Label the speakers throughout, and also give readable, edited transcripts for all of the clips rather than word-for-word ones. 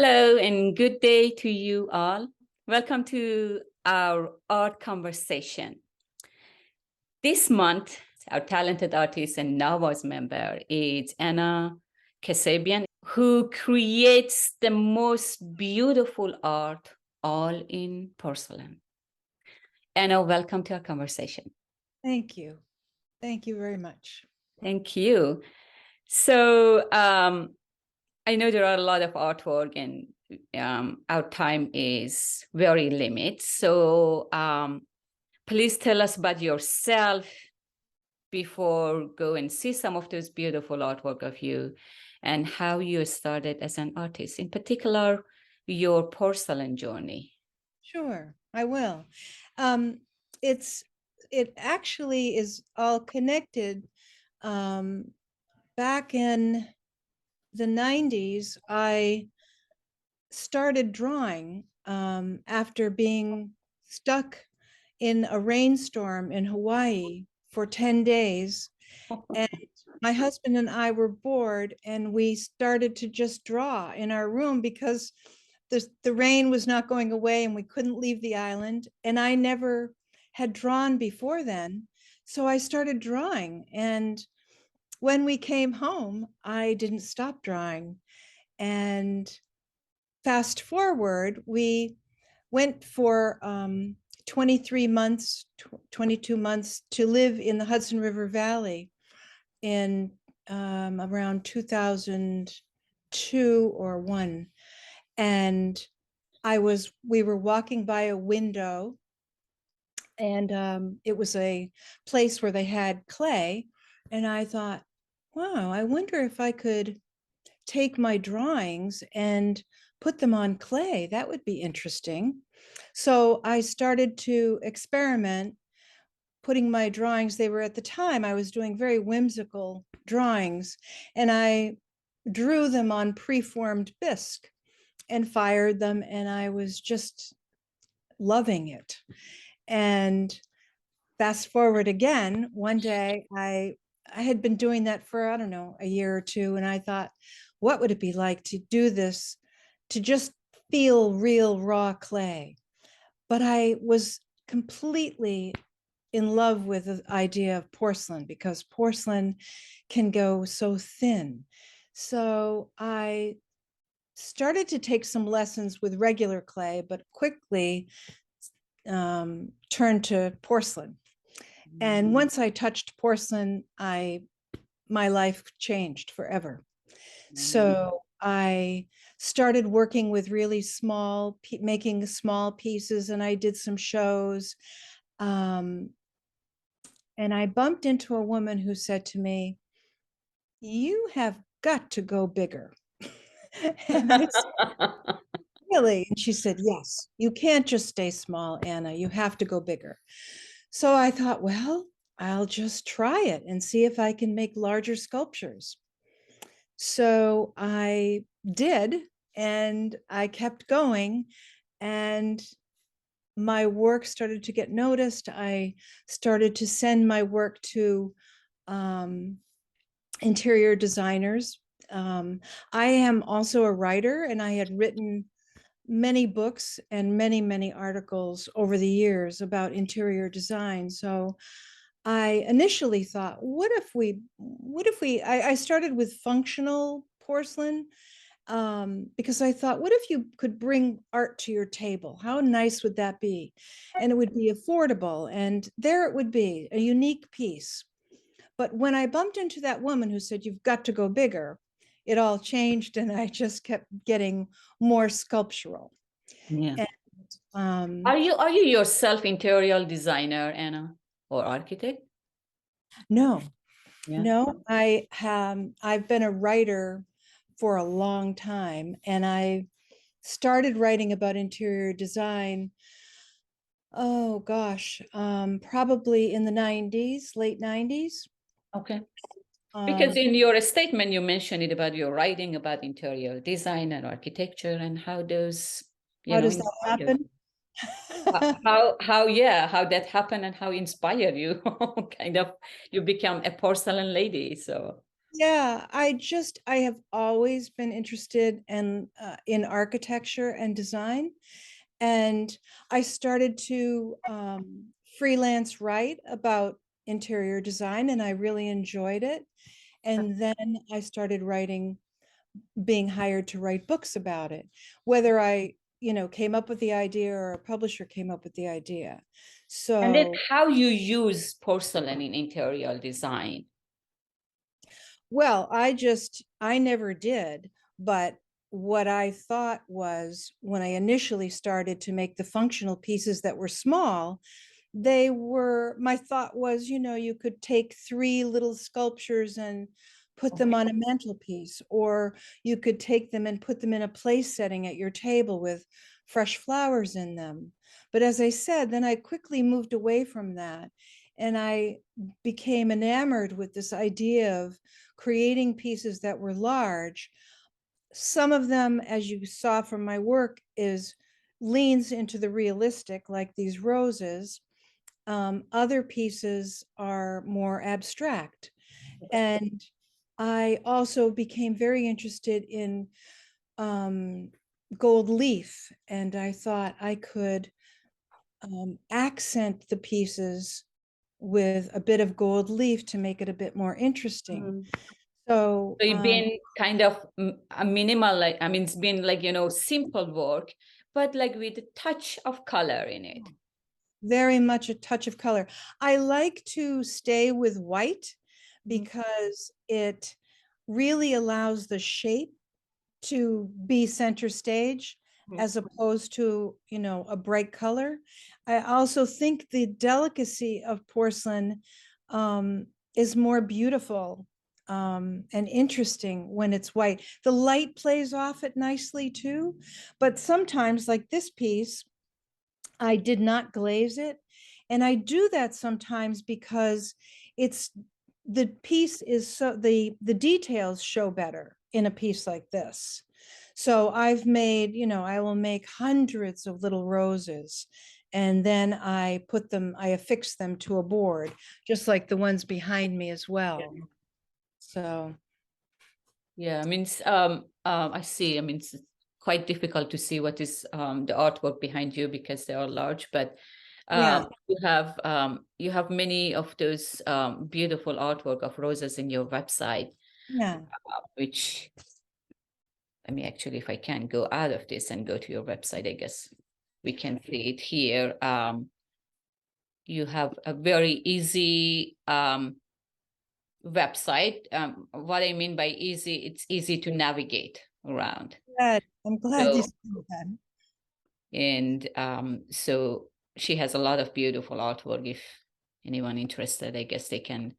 Speaker 1: Hello and good day to you all. Welcome to our art conversation. This month, our talented artist and NAWA's member is Anna Kasabian, who creates the most beautiful art all in porcelain. Anna, welcome to our conversation.
Speaker 2: Thank you. Thank you very much.
Speaker 1: Thank you. So I know there are a lot of artwork and our time is very limited. So please tell us about yourself before go and see some of those beautiful artwork of you and how you started as an artist, in particular, your porcelain journey.
Speaker 2: Sure, I will. It actually is all connected. Back in the 90s, I started drawing after being stuck in a rainstorm in Hawaii for 10 days. And my husband and I were bored, and we started to just draw in our room because the rain was not going away and we couldn't leave the island. And I never had drawn before then. So I started drawing. And when we came home, I didn't stop drawing. And fast forward, we went for 23 months, 22 months to live in the Hudson River Valley in around 2002 or 1. And we were walking by a window, and it was a place where they had clay. And I thought, wow, I wonder if I could take my drawings and put them on clay. That would be interesting. So I started to experiment putting my drawings. They were, at the time, I was doing very whimsical drawings, and I drew them on preformed bisque and fired them, and I was just loving it. And fast forward again, one day I had been doing that for, I don't know, a year or two, and I thought, what would it be like to do this, to just feel real raw clay? But I was completely in love with the idea of porcelain, because porcelain can go so thin. So I started to take some lessons with regular clay, but quickly turned to porcelain. And once I touched porcelain, my life changed forever. So I started working with really small, making small pieces, and I did some shows. And I bumped into a woman who said to me, "You have got to go bigger." And I said, "Really?" And she said, "Yes, you can't just stay small, Anna. You have to go bigger." So I thought, well, I'll just try it and see if I can make larger sculptures. So I did, and I kept going, and my work started to get noticed. I started to send my work to interior designers. I am also a writer, and I had written many books and many articles over the years about interior design. So I initially thought, I started with functional porcelain, because I thought, what if you could bring art to your table? How nice would that be? And it would be affordable, and there it would be, a unique piece. But when I bumped into that woman who said, "You've got to go bigger," it all changed, and I just kept getting more sculptural.
Speaker 1: Yeah.
Speaker 2: And,
Speaker 1: Are you yourself interior designer, Anna, or architect?
Speaker 2: no,
Speaker 1: Yeah.
Speaker 2: no, I've been a writer for a long time, and I started writing about interior design, oh gosh, probably in the 90s, late 90s.
Speaker 1: Okay. Because in your statement, you mentioned it about your writing about interior design and architecture and how those,
Speaker 2: how does that happen?
Speaker 1: how that happened and how inspired you. Kind of, you become a porcelain lady. So
Speaker 2: Yeah, I have always been interested in architecture and design. And I started to freelance write about interior design, and I really enjoyed it. And then I started being hired to write books about it, whether I, came up with the idea or a publisher came up with the idea.
Speaker 1: And then
Speaker 2: So,
Speaker 1: how you use porcelain in interior design.
Speaker 2: well, I never did, but what I thought was when I initially started to make the functional pieces that were small, my thought was, you could take three little sculptures and put them on a mantelpiece, or you could take them and put them in a place setting at your table with fresh flowers in them. But as I said, then I quickly moved away from that. And I became enamored with this idea of creating pieces that were large. Some of them, as you saw from my work, leans into the realistic, like these roses. Other pieces are more abstract. And I also became very interested in gold leaf, and I thought I could accent the pieces with a bit of gold leaf to make it a bit more interesting.
Speaker 1: Mhm.
Speaker 2: So,
Speaker 1: So you've been kind of a minimal, like, I mean, it's been like, simple work, but like with a touch of color in it.
Speaker 2: very much a touch of color. I like to stay with white
Speaker 1: Mhm.
Speaker 2: because it really allows the shape to be center stage as opposed to, a bright color. I also think the delicacy of porcelain is more beautiful and interesting when it's white. The light plays off it nicely too, but sometimes, like this piece, I did not glaze it. And I do that sometimes because it's the piece is so the details show better in a piece like this. So I will make hundreds of little roses, and then I affix them to a board, just like the ones behind me as well. So
Speaker 1: Yeah, I mean, I see. I mean, it's quite difficult to see what is the artwork behind you because they are large, but
Speaker 2: yeah,
Speaker 1: you have many of those beautiful artwork of roses in your website,
Speaker 2: yeah,
Speaker 1: which, I mean, actually, if I can go out of this and go to your website, I guess we can see it here. You have a very easy website. What I mean by easy, it's easy to navigate around.
Speaker 2: glad. I'm glad you
Speaker 1: So,
Speaker 2: said that.
Speaker 1: and so she has a lot of beautiful artwork. If anyone interested, I guess they can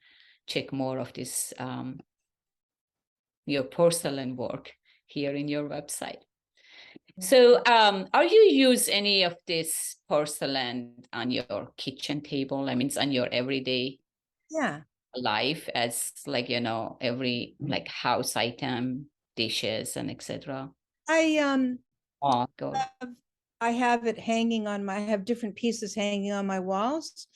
Speaker 1: check more of this, your porcelain work here in your website. So, are you use any of this porcelain on your kitchen table? I mean, it's on your everyday
Speaker 2: Yeah,
Speaker 1: life as like, every like house item, dishes and etc.
Speaker 2: I um
Speaker 1: Oh, God.
Speaker 2: I have it hanging I have different pieces hanging on my walls.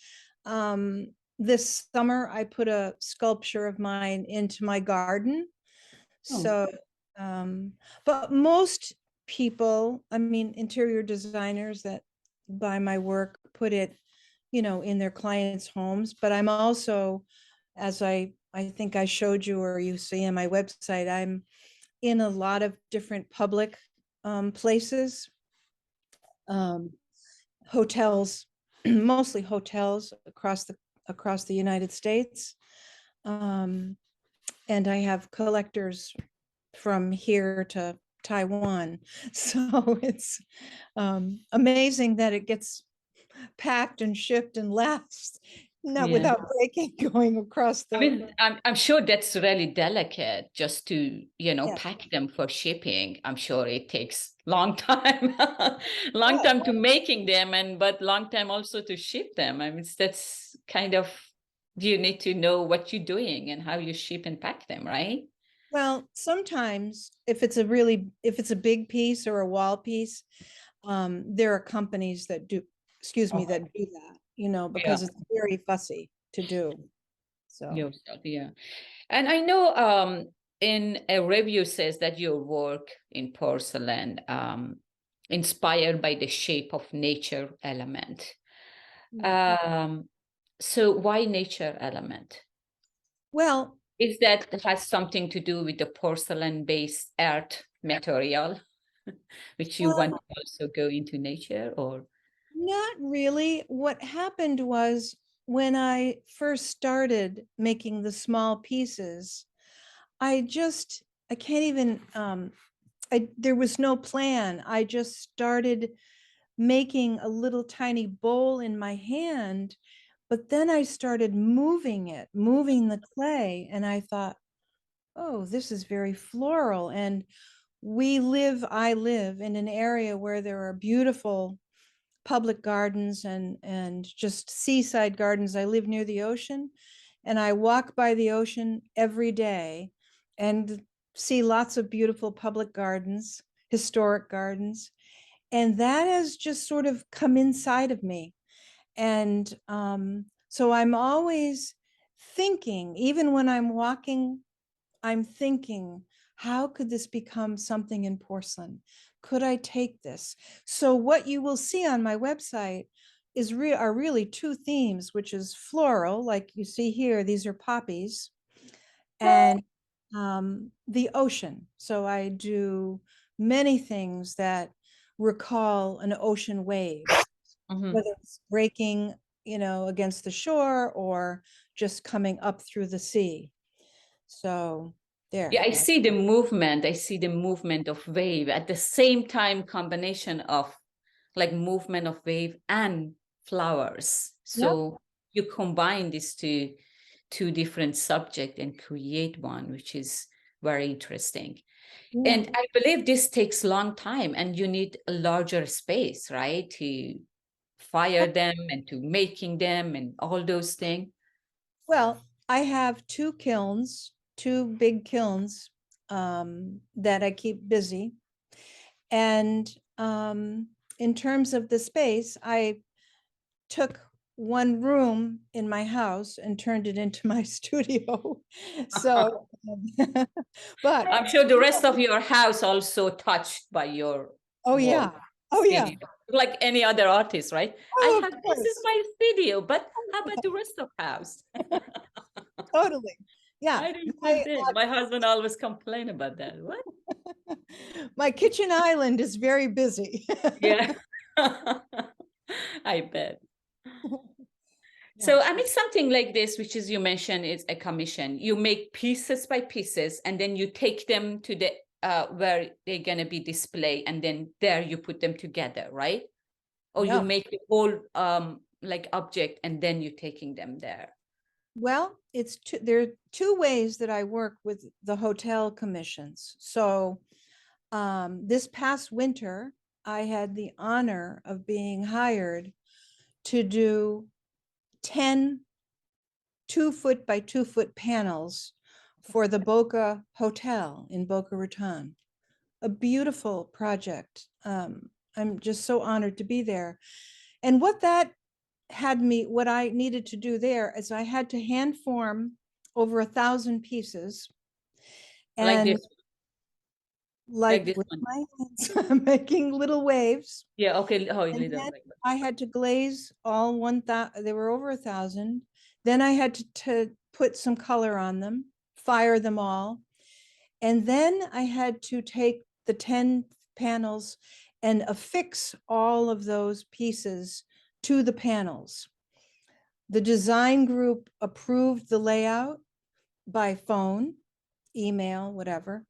Speaker 2: This summer, I put a sculpture of mine into my garden.
Speaker 1: Oh,
Speaker 2: So, but most people, I mean, interior designers that buy my work put it, in their clients' homes. But I'm also, as I think I showed you or you see on my website, I'm in a lot of different public places, um, hotels, mostly hotels across the United States. Um, and I have collectors from here to Taiwan. So it's amazing that it gets packed and shipped and lasts, not
Speaker 1: yeah.
Speaker 2: without breaking, going across
Speaker 1: I
Speaker 2: the,
Speaker 1: mean, I'm sure that's really delicate just to,
Speaker 2: yeah.
Speaker 1: pack them for shipping. I'm sure it takes long time, long
Speaker 2: Yeah.
Speaker 1: time to making them but long time also to ship them. I mean, that's kind of, you need to know what you're doing and how you ship and pack them, right?
Speaker 2: Well, sometimes if it's a big piece or a wall piece, there are companies that do, excuse me,
Speaker 1: Okay.
Speaker 2: that do that,
Speaker 1: Yeah.
Speaker 2: because it's very fussy to do. So
Speaker 1: yourself, yeah. And I know in a review says that your work in porcelain inspired by the shape of nature element. So why nature element?
Speaker 2: well,
Speaker 1: Is that has something to do with the porcelain-based earth material, which you want
Speaker 2: well,
Speaker 1: to also go into nature, or?
Speaker 2: not really. What happened was when I first started making the small pieces, I can't even, there was no plan. I just started making a little tiny bowl in my hand, but then I started moving it, moving the clay, and I thought, oh, this is very floral. And I live in an area where there are beautiful public gardens and just seaside gardens. I live near the ocean, and I walk by the ocean every day and see lots of beautiful public gardens, historic gardens. And that has just sort of come inside of me. And so I'm always thinking, even when I'm walking, I'm thinking, how could this become something in porcelain? Could I take this? So what you will see on my website are really two themes, which is floral, like you see here, these are poppies, and the ocean. So I do many things that recall an ocean wave, whether it's breaking, against the shore or just coming up through the sea. So there.
Speaker 1: Yeah, I see the movement. I see the movement of wave at the same time, combination of like movement of wave and flowers.
Speaker 2: Yep.
Speaker 1: So you combine these two different subject and create one, which is very interesting.
Speaker 2: Yeah.
Speaker 1: And I believe this takes long time and you need a larger space, right? To fire them and to making them and all those things.
Speaker 2: Well, I have two big kilns that I keep busy. And in terms of the space, I took one room in my house and turned it into my studio. So, but
Speaker 1: I'm sure the rest of your house also touched by your
Speaker 2: oh
Speaker 1: work
Speaker 2: yeah, oh yeah,
Speaker 1: studio, like any other artist, right? I
Speaker 2: oh of
Speaker 1: have this is
Speaker 2: course,
Speaker 1: my studio, but how about the rest of house?
Speaker 2: totally, yeah.
Speaker 1: I don't
Speaker 2: My,
Speaker 1: get it. My husband always complain about that. What?
Speaker 2: my kitchen island is very busy.
Speaker 1: Yeah. I bet.
Speaker 2: Yeah.
Speaker 1: So I mean something like this, which is you mentioned is a commission. You make pieces by pieces and then you take them to the where they're gonna be displayed, and then there you put them together, right? Or you
Speaker 2: Yeah.
Speaker 1: make the whole like object and then you're taking them there.
Speaker 2: Well, there are two ways that I work with the hotel commissions. So this past winter, I had the honor of being hired to do 10 2-foot by 2-foot panels for the Boca Hotel in Boca Raton. A beautiful project. I'm just so honored to be there. And what I needed to do there is I had to hand form over 1,000 pieces,
Speaker 1: Like
Speaker 2: and
Speaker 1: this, like
Speaker 2: like
Speaker 1: this
Speaker 2: with
Speaker 1: one.
Speaker 2: my hands, making little waves.
Speaker 1: Yeah, okay. Oh,
Speaker 2: And
Speaker 1: little
Speaker 2: then
Speaker 1: like that.
Speaker 2: I had to glaze all 1,000, they were over 1,000. Then I had to put some color on them, fire them all. And then I had to take the 10 panels and affix all of those pieces to the panels. The design group approved the layout by phone, email, whatever.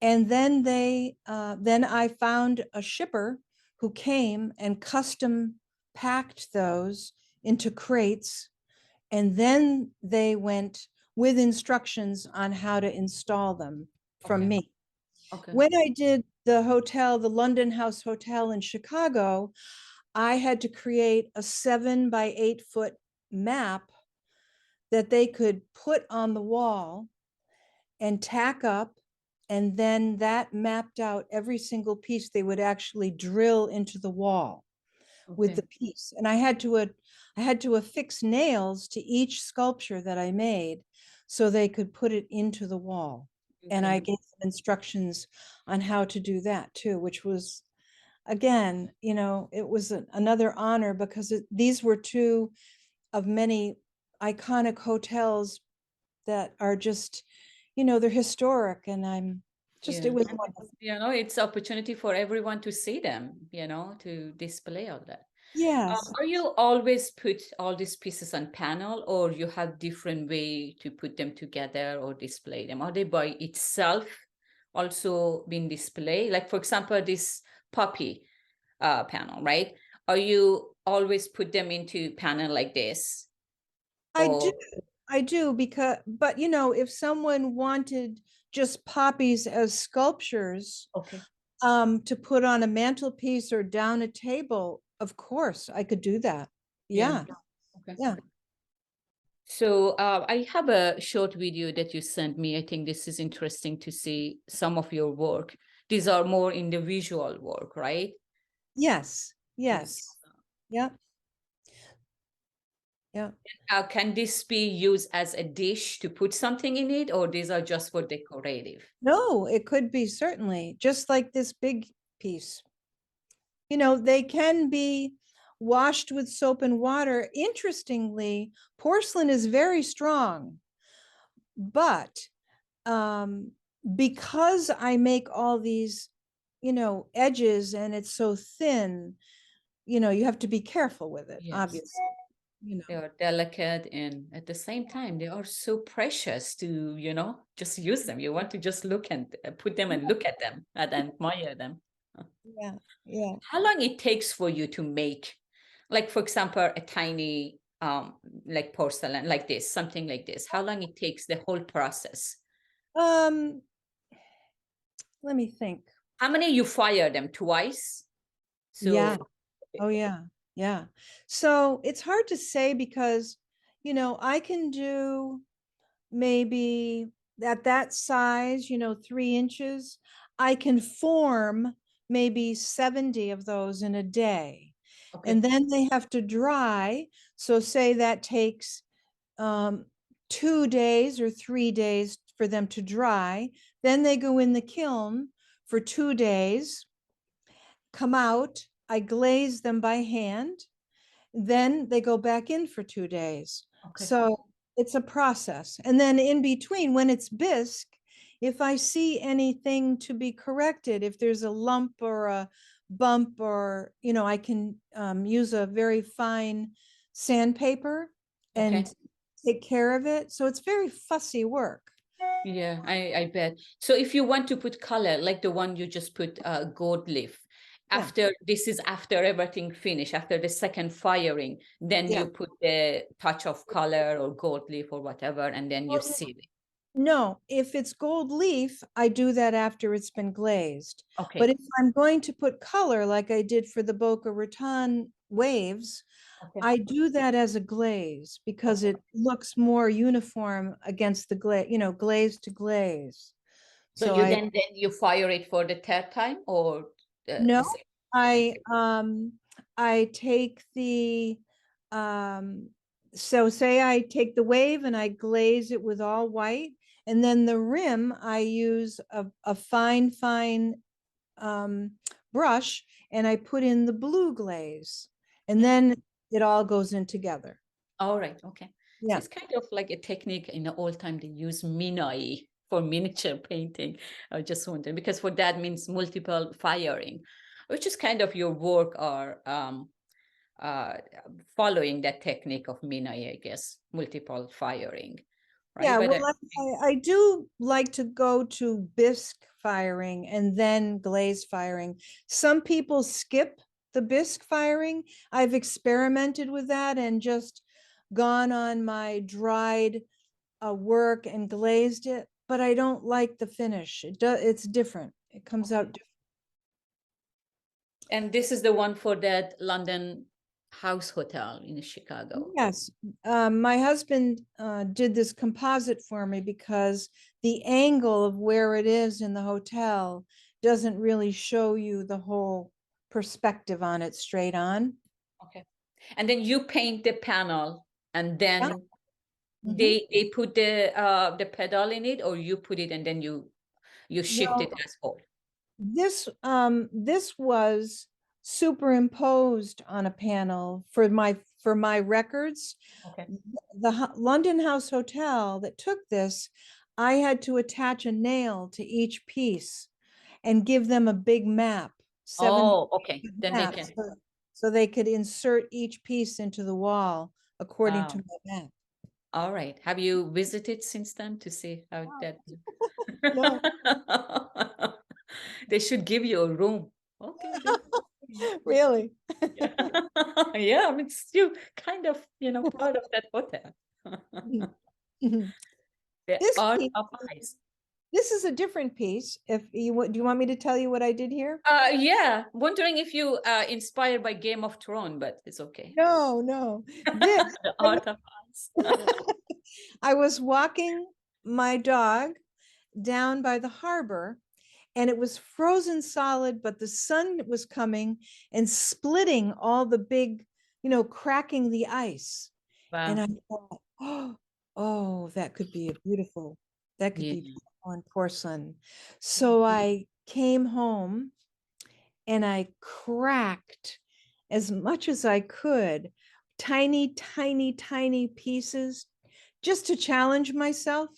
Speaker 2: And then then I found a shipper who came and custom packed those into crates. And then they went with instructions on how to install them from
Speaker 1: Okay.
Speaker 2: me.
Speaker 1: Okay.
Speaker 2: When I did the London House Hotel in Chicago, I had to create a 7 by 8 foot map that they could put on the wall and tack up. And then that mapped out every single piece they would actually drill into the wall with
Speaker 1: Okay.
Speaker 2: the piece. And I had to affix nails to each sculpture that I made so they could put it into the wall. And I
Speaker 1: Okay.
Speaker 2: gave them instructions on how to do that too, which was, again, you know, it was another honor because these were two of many iconic hotels that are just, you know, they're historic, and I'm just,
Speaker 1: Yeah.
Speaker 2: it was
Speaker 1: And,
Speaker 2: wonderful.
Speaker 1: you know, it's opportunity for everyone to see them, you know, to display all that.
Speaker 2: Yes.
Speaker 1: Are you always put all these pieces on panel, or you have different way to put them together or display them? Are they by itself also being displayed? Like, for example, this puppy panel, right? Are you always put them into panel like this?
Speaker 2: I do,
Speaker 1: Or
Speaker 2: I do, because, but you know, if someone wanted just poppies as sculptures,
Speaker 1: okay,
Speaker 2: to put on a mantelpiece or down a table, of course, I could do that.
Speaker 1: yeah,
Speaker 2: Yeah,
Speaker 1: okay.
Speaker 2: yeah.
Speaker 1: So I have a short video that you sent me. I think this is interesting to see some of your work. These are more individual work, right?
Speaker 2: Yes,
Speaker 1: Yes.
Speaker 2: yes. Yeah, yeah.
Speaker 1: Can this be used as a dish to put something in it, or these are just for decorative?
Speaker 2: No, it could be, certainly, just like this big piece. You know, they can be washed with soap and water. Interestingly, porcelain is very strong, but um, because I make all these, you know, edges and it's so thin, you know, you have to be careful with it,
Speaker 1: Yes.
Speaker 2: obviously, you
Speaker 1: They
Speaker 2: know.
Speaker 1: are delicate, and at the same time, they are so precious to, you know, just use them. You want to just look and put them and look at them and admire them.
Speaker 2: Yeah, yeah.
Speaker 1: How long it takes for you to make, like, for example, a tiny, like porcelain, like this, something like this? How long it takes the whole process?
Speaker 2: Um, Let me think.
Speaker 1: How many you fire them twice? So,
Speaker 2: Yeah. Oh, yeah. Yeah. So it's hard to say because, you know, I can do maybe at that size, you know, 3 inches, I can form maybe 70 of those in a day. And
Speaker 1: okay,
Speaker 2: then they have to dry. So say that takes um, 2 days or 3 days for them to dry. Then they go in the kiln for 2 days, come out, I glaze them by hand, then they go back in for 2 days.
Speaker 1: okay,
Speaker 2: So it's a process. And then in between, when it's bisque, if I see anything to be corrected, if there's a lump or a bump, or, you know, I can use a very fine sandpaper
Speaker 1: okay.
Speaker 2: and take care of it. So it's very fussy work.
Speaker 1: Yeah, I bet. So if you want to put color, like the one you just put gold leaf,
Speaker 2: Yeah,
Speaker 1: after this is after everything finished, after the second firing, then
Speaker 2: yeah.
Speaker 1: you put the touch of color or gold leaf or whatever, and then you
Speaker 2: Well,
Speaker 1: seal it.
Speaker 2: no, if it's gold leaf, I do that after it's been glazed. But
Speaker 1: Okay,
Speaker 2: if I'm going to put color like I did for the Boca Raton waves,
Speaker 1: okay,
Speaker 2: I do that as a glaze because
Speaker 1: okay.
Speaker 2: it looks more uniform against the glaze, you know, glaze to glaze.
Speaker 1: So
Speaker 2: So
Speaker 1: you
Speaker 2: I,
Speaker 1: then you fire it for the third time, or the
Speaker 2: no,
Speaker 1: second?
Speaker 2: I um I take the um so say I take the wave and I glaze it with all white, and then the rim I use a fine um brush, and I put in the blue glaze, and
Speaker 1: Mhm.
Speaker 2: then it all goes in together.
Speaker 1: All right, okay. So
Speaker 2: Yeah.
Speaker 1: it's kind of like a technique in the old time they use minai for miniature painting. I just wondered because for that means multiple firing, which is kind of your work are uh, following that technique of minai, I guess, multiple firing, right?
Speaker 2: Yeah,
Speaker 1: But
Speaker 2: well, I do like to go to bisque firing and then glaze firing. Some people skip the bisque firing. I've experimented with that and just gone on my dried work and glazed it, but I don't like the finish. It's different. It comes out
Speaker 1: okay.
Speaker 2: different.
Speaker 1: And this is the one for that London house hotel in Chicago.
Speaker 2: Yes, my husband did this composite for me because the angle of where it is in the hotel doesn't really show you the whole perspective on it straight on.
Speaker 1: Okay. And then you paint the panel, and then
Speaker 2: Mhm.
Speaker 1: they put the pedal in it, or you put it and then you shift it
Speaker 2: Well,
Speaker 1: as whole.
Speaker 2: this was superimposed on a panel for my records.
Speaker 1: Okay.
Speaker 2: The London House Hotel that took this, I had to attach a nail to each piece and give them a big map, 7
Speaker 1: Oh, okay. Then they
Speaker 2: maps,
Speaker 1: can.
Speaker 2: so they could insert each piece into the wall according to
Speaker 1: Wow.
Speaker 2: my map.
Speaker 1: All right. Have you visited since then to see how that?
Speaker 2: No,
Speaker 1: They should give you a room. Okay, good.
Speaker 2: really.
Speaker 1: Yeah. Yeah, I mean, it's you kind of, part of that hotel. The
Speaker 2: This
Speaker 1: art
Speaker 2: piece,
Speaker 1: of ice.
Speaker 2: this is a different piece. If you want, do you want me to tell you what I did here?
Speaker 1: Yeah, wondering if you inspired by Game of Thrones, but it's okay.
Speaker 2: No, no. This,
Speaker 1: The art of ice.
Speaker 2: I was walking my dog down by the harbor, and it was frozen solid, but the sun was coming and splitting all the big, cracking the ice. And
Speaker 1: Wow.
Speaker 2: I thought, oh, that could be beautiful
Speaker 1: Yeah.
Speaker 2: on porcelain. So I came home and I cracked as much as I could, tiny, tiny, tiny pieces, just to challenge myself,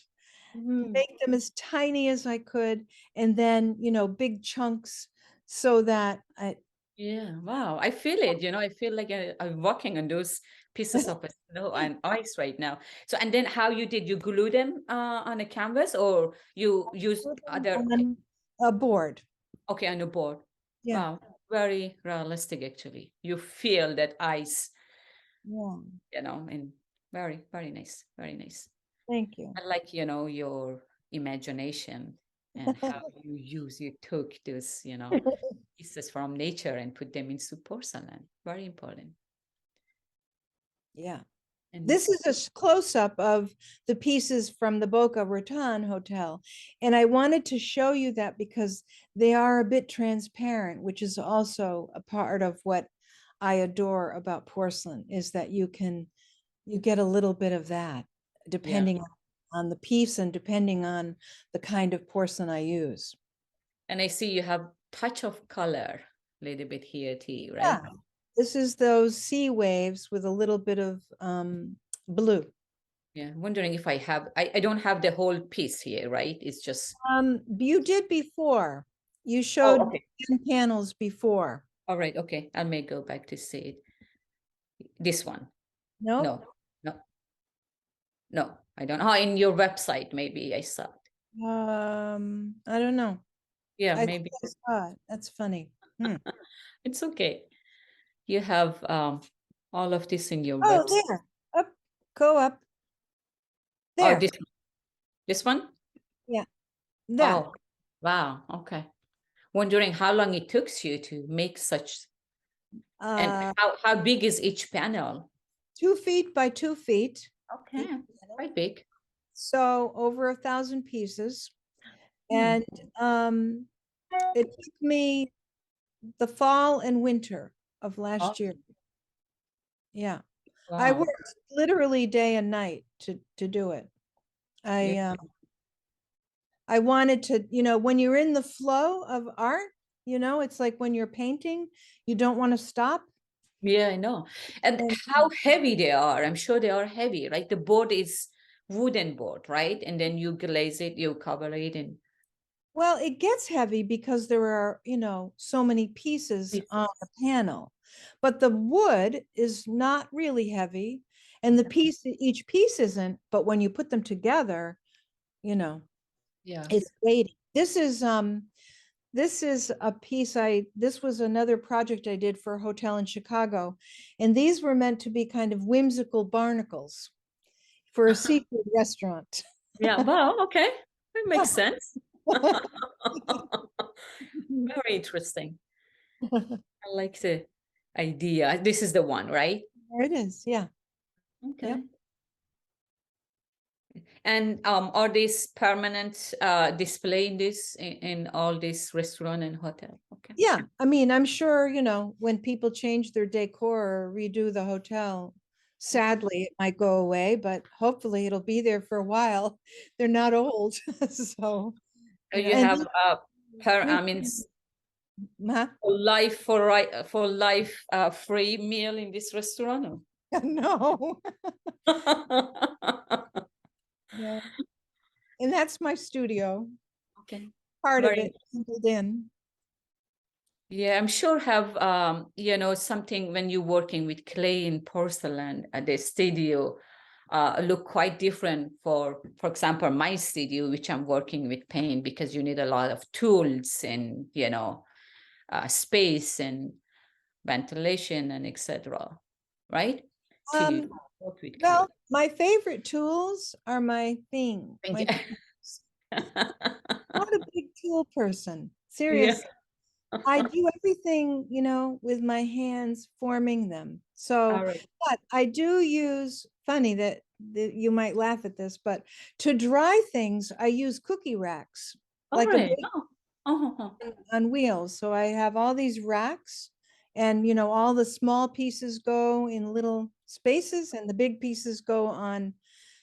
Speaker 1: Mhm.
Speaker 2: make them as tiny as I could, and then, big chunks so that
Speaker 1: Yeah, wow. I feel it, I feel like I'm walking on those pieces of snow and ice right now. So, and then how you did, you glue them on a canvas, or you use other,
Speaker 2: on a board.
Speaker 1: okay, on a board.
Speaker 2: Yeah,
Speaker 1: Wow, very realistic actually. You feel that ice,
Speaker 2: yeah.
Speaker 1: and very, very nice, very nice.
Speaker 2: Thank you.
Speaker 1: I like, your imagination and how you took those, pieces from nature and put them into porcelain. Very important.
Speaker 2: Yeah.
Speaker 1: And
Speaker 2: This is a close-up of the pieces from the Boca Raton Hotel. And I wanted to show you that because they are a bit transparent, which is also a part of what I adore about porcelain, is that you get a little bit of that
Speaker 1: yeah,
Speaker 2: depending on the piece and depending on the kind of porcelain I use.
Speaker 1: and I see you have touch of color a little bit here too, right?
Speaker 2: Yeah. This is those sea waves with a little bit of blue.
Speaker 1: Yeah, wondering if I don't have the whole piece here, right? It's just,
Speaker 2: You did before. You
Speaker 1: oh,
Speaker 2: showed
Speaker 1: okay.
Speaker 2: 10 panels before.
Speaker 1: All right, okay. I may go back to see it. This one.
Speaker 2: Nope.
Speaker 1: No, no, no, I don't. Oh, in your website, maybe I saw it.
Speaker 2: I don't know.
Speaker 1: Yeah,
Speaker 2: I think
Speaker 1: maybe.
Speaker 2: I saw it. That's funny. Hmm.
Speaker 1: It's okay. You have all of this in your
Speaker 2: Oh,
Speaker 1: website.
Speaker 2: there. Up, go up.
Speaker 1: Oh,
Speaker 2: There.
Speaker 1: this one?
Speaker 2: Yeah. That.
Speaker 1: Oh, wow. Okay. Wondering how long it took you to make such, and
Speaker 2: Uh,
Speaker 1: how big is each panel?
Speaker 2: 2 feet by 2 feet.
Speaker 1: Okay,
Speaker 2: each panel.
Speaker 1: quite big.
Speaker 2: So over 1,000 pieces.
Speaker 1: Hmm.
Speaker 2: And it took me the fall and winter of
Speaker 1: Oh,
Speaker 2: last year. Yeah. I
Speaker 1: wow.
Speaker 2: worked literally day and night to do it.
Speaker 1: Yeah.
Speaker 2: I wanted to, when you're in the flow of art, it's like when you're painting, you don't want to stop.
Speaker 1: Yeah, I know. And
Speaker 2: And
Speaker 1: how heavy they are. I'm sure they are heavy, right? The board is wooden board, right? And then you glaze it, you cover it in
Speaker 2: well, it gets heavy because there are, so many pieces on
Speaker 1: pieces.
Speaker 2: the panel, but the wood is not really heavy, and
Speaker 1: Okay.
Speaker 2: each piece isn't, but when you put them together, you know,
Speaker 1: Yeah.
Speaker 2: it's weighty. This is a piece this was another project I did for a hotel in Chicago. And these were meant to be kind of whimsical barnacles for a seafood restaurant.
Speaker 1: Yeah. Well, okay. That makes sense. Very interesting. I like the idea. This is the one, right?
Speaker 2: There it is. Yeah.
Speaker 1: Okay.
Speaker 2: Yep.
Speaker 1: And are these permanent display in this in all this restaurant and hotel? Okay.
Speaker 2: Yeah, I mean, I'm sure, you know, when people change their decor or redo the hotel, sadly, it might go away, but hopefully it'll be there for a while. They're not old, so, you know,
Speaker 1: You
Speaker 2: and
Speaker 1: have I mean
Speaker 2: huh?
Speaker 1: for life free meal in this restaurant.
Speaker 2: No,
Speaker 1: Or-
Speaker 2: no. And that's my studio,
Speaker 1: Okay.
Speaker 2: part of
Speaker 1: Very
Speaker 2: it sprinkled in.
Speaker 1: Yeah, I'm sure have you know, something when you're working with clay and porcelain at the studio look quite different for example, my studio, which I'm working with paint, because you need a lot of tools and, you know, space and ventilation and etc. Right? To
Speaker 2: Um,
Speaker 1: work with clay.
Speaker 2: well, my favorite tools are my thing,
Speaker 1: Thank
Speaker 2: my
Speaker 1: you.
Speaker 2: things. Not a big tool person,
Speaker 1: Yeah.
Speaker 2: seriously. I do everything, you know, with my hands forming them. So,
Speaker 1: All right.
Speaker 2: but I do use, funny that you might laugh at this, but to dry things, I use cookie racks,
Speaker 1: All
Speaker 2: like a
Speaker 1: right.
Speaker 2: big
Speaker 1: Oh. Oh.
Speaker 2: on wheels. So I have all these racks and, you know, all the small pieces go in little spaces and the big pieces go on.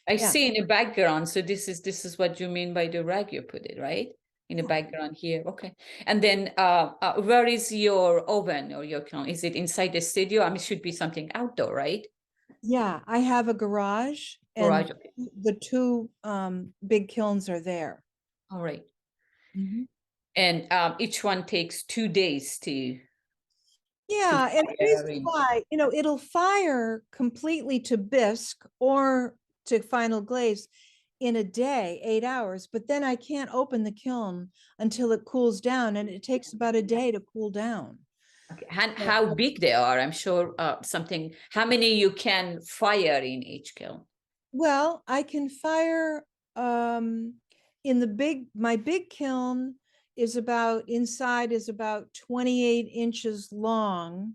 Speaker 1: I
Speaker 2: Yeah.
Speaker 1: see in the background. So this is what you mean by the rag you put it, right? In the
Speaker 2: Yeah.
Speaker 1: background here. Okay. And then where is your oven or your kiln? Is it inside the studio? I mean, it should be something outdoor, right?
Speaker 2: Yeah. I have a garage and
Speaker 1: Garage. Okay.
Speaker 2: the two big kilns are there.
Speaker 1: All right.
Speaker 2: Mhm.
Speaker 1: And each one takes 2 days to
Speaker 2: Yeah, and the reason
Speaker 1: fire in.
Speaker 2: why, you know, it'll fire completely to bisque or to final glaze in a day, 8 hours, but then I can't open the kiln until it cools down, and it takes about a day to cool down.
Speaker 1: Okay. And
Speaker 2: So,
Speaker 1: how big they are? I'm sure something. How many you can fire in each kiln?
Speaker 2: well, I can fire in my big kiln is about inside is about 28 inches long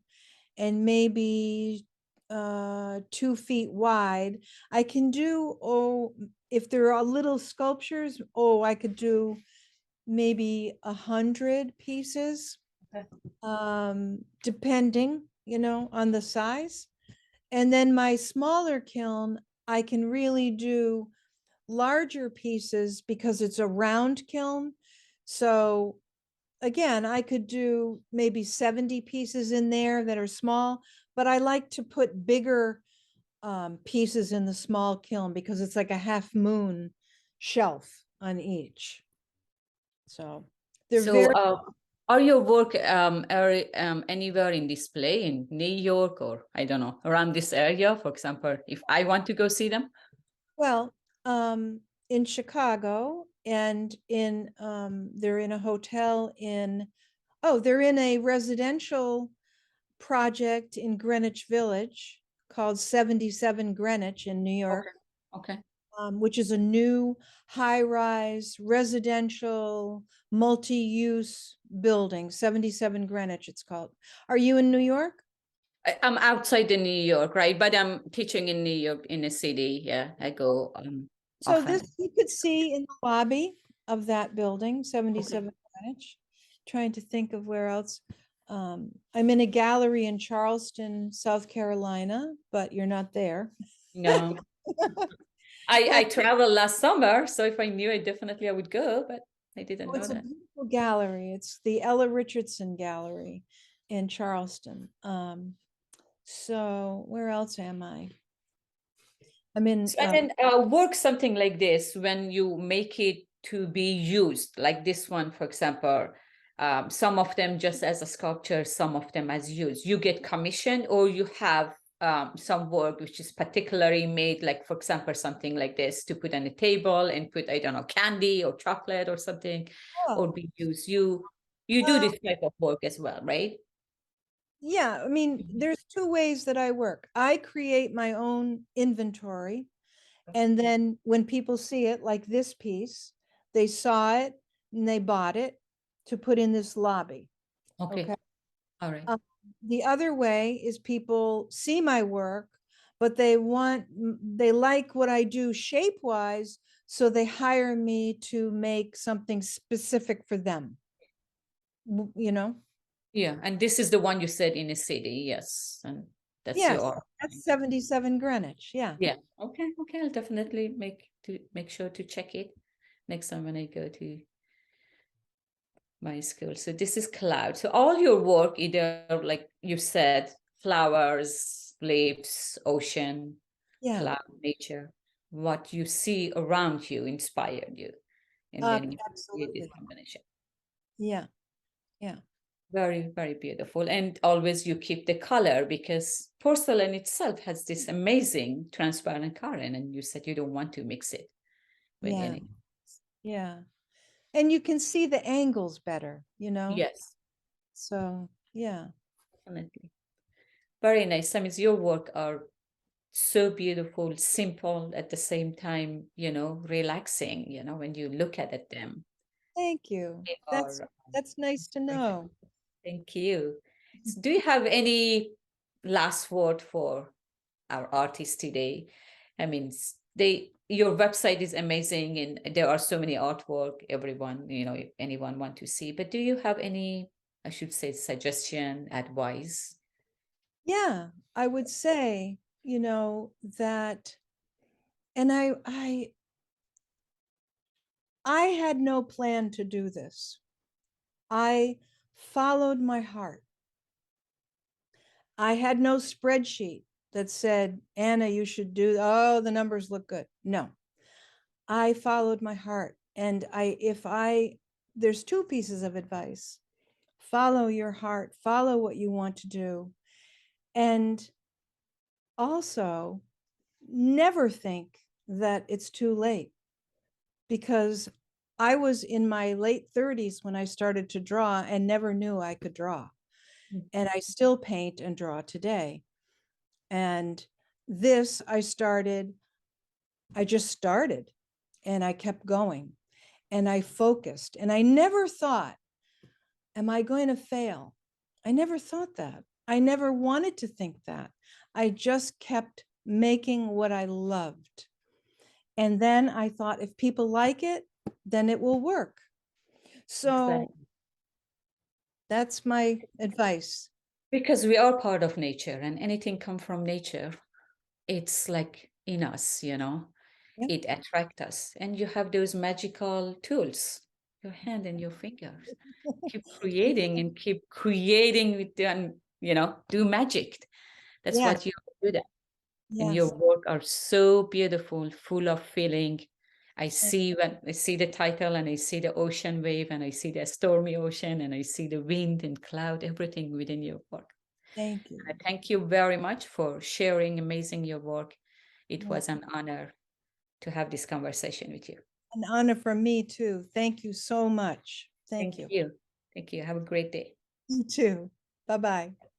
Speaker 2: and maybe 2 feet wide. I can do, if there are little sculptures, I could do maybe 100 pieces,
Speaker 1: Okay.
Speaker 2: depending, you know, on the size. And then my smaller kiln, I can really do larger pieces because it's a round kiln. So again, I could do maybe 70 pieces in there that are small, but I like to put bigger pieces in the small kiln because it's like a half moon shelf on each. So they're
Speaker 1: So,
Speaker 2: very,
Speaker 1: are your work anywhere in display in New York or I don't know around this area? For example, if I want to go see them.
Speaker 2: well, in Chicago and they're in a hotel they're in a residential project in Greenwich Village called 77 Greenwich in New York.
Speaker 1: Okay. Okay.
Speaker 2: Which is a new high-rise residential multi-use building, 77 Greenwich it's called. Are you in New York?
Speaker 1: I'm outside in New York, right? But I'm teaching in New York in the city. Yeah, I go
Speaker 2: So this
Speaker 1: often.
Speaker 2: you could see in the lobby of that building, 77
Speaker 1: Okay.
Speaker 2: Greenwich. Trying to think of where else. I'm in a gallery in Charleston, South Carolina, but you're not there.
Speaker 1: No, I traveled last summer, so if I knew, I would go, but I didn't
Speaker 2: Oh,
Speaker 1: know
Speaker 2: it's a
Speaker 1: that.
Speaker 2: beautiful gallery. It's the Ella Richardson Gallery in Charleston. So where else am I? I'm in,
Speaker 1: So, and then work something like this when you make it to be used, like this one, for example. Some of them just as a sculpture, some of them as used. You get commission, or you have some work which is particularly made, like for example, something like this to put on a table and put, I don't know, candy or chocolate or something,
Speaker 2: oh,
Speaker 1: or be used. You do
Speaker 2: uh,
Speaker 1: this type of work as well, right?
Speaker 2: yeah, I mean, there's two ways that I work. I create my own inventory. And then when people see it, like this piece, they saw it and they bought it to put in this lobby.
Speaker 1: Okay.
Speaker 2: Okay.
Speaker 1: All right.
Speaker 2: The other way is people see my work, but they like what I do shape wise. So they hire me to make something specific for them, you know?
Speaker 1: Yeah, and this is the one you said in a city, yes, and that's
Speaker 2: Yes,
Speaker 1: your art.
Speaker 2: that's 77 Greenwich. Yeah.
Speaker 1: Yeah. Okay. Okay. I'll definitely make sure to check it next time when I go to my school. So this is cloud. So all your work, either like you said, flowers, leaves, ocean,
Speaker 2: Yeah.
Speaker 1: cloud, nature, what you see around you inspired you, and then you create this
Speaker 2: Absolutely.
Speaker 1: combination.
Speaker 2: Yeah. Yeah.
Speaker 1: Very, very beautiful. And always you keep the color, because porcelain itself has this amazing transparent color, and you said you don't want to mix it with
Speaker 2: Yeah.
Speaker 1: any.
Speaker 2: Yeah. And you can see the angles better, you know?
Speaker 1: Yes,
Speaker 2: So, yeah.
Speaker 1: definitely. Very nice. I mean, your work are so beautiful, simple at the same time, relaxing, when you look at them.
Speaker 2: Thank you.
Speaker 1: They
Speaker 2: That's
Speaker 1: are
Speaker 2: that's nice to know.
Speaker 1: Thank you. So do you have any last word for our artists today? I mean, your website is amazing, and there are so many artwork, everyone, if anyone want to see. But do you have any, I should say, suggestion, advice?
Speaker 2: Yeah, I would say, that, and I had no plan to do this. I followed my heart. I had no spreadsheet that said, Anna, you should do, oh, the numbers look good. No, I followed my heart. And there's two pieces of advice. Follow your heart, follow what you want to do. And also, never think that it's too late, because I was in my late 30s when I started to draw and never knew I could draw. And I still paint and draw today. And this, I just started, and I kept going, and I focused, and I never thought, am I going to fail? I never thought that. I never wanted to think that. I just kept making what I loved. And then I thought, if people like it, then it will work. So
Speaker 1: Exactly.
Speaker 2: that's my advice.
Speaker 1: Because we are part of nature, and anything come from nature, it's like in us,
Speaker 2: Yeah.
Speaker 1: it attracts us. And you have those magical tools, your hand and your fingers. Keep creating and keep creating with them, do magic. That's
Speaker 2: Yes.
Speaker 1: what you do that. And your
Speaker 2: Yes.
Speaker 1: work are so beautiful, full of feeling. When I see the title, and I see the ocean wave, and I see the stormy ocean, and I see the wind and cloud, everything within your work.
Speaker 2: Thank you.
Speaker 1: I thank you very much for sharing amazing your work. It
Speaker 2: Yeah.
Speaker 1: was an honor to have this conversation with you.
Speaker 2: An honor for me too. Thank you so much. Thank
Speaker 1: Thank
Speaker 2: you.
Speaker 1: you. Thank you. Have a great day.
Speaker 2: You too. Bye-bye.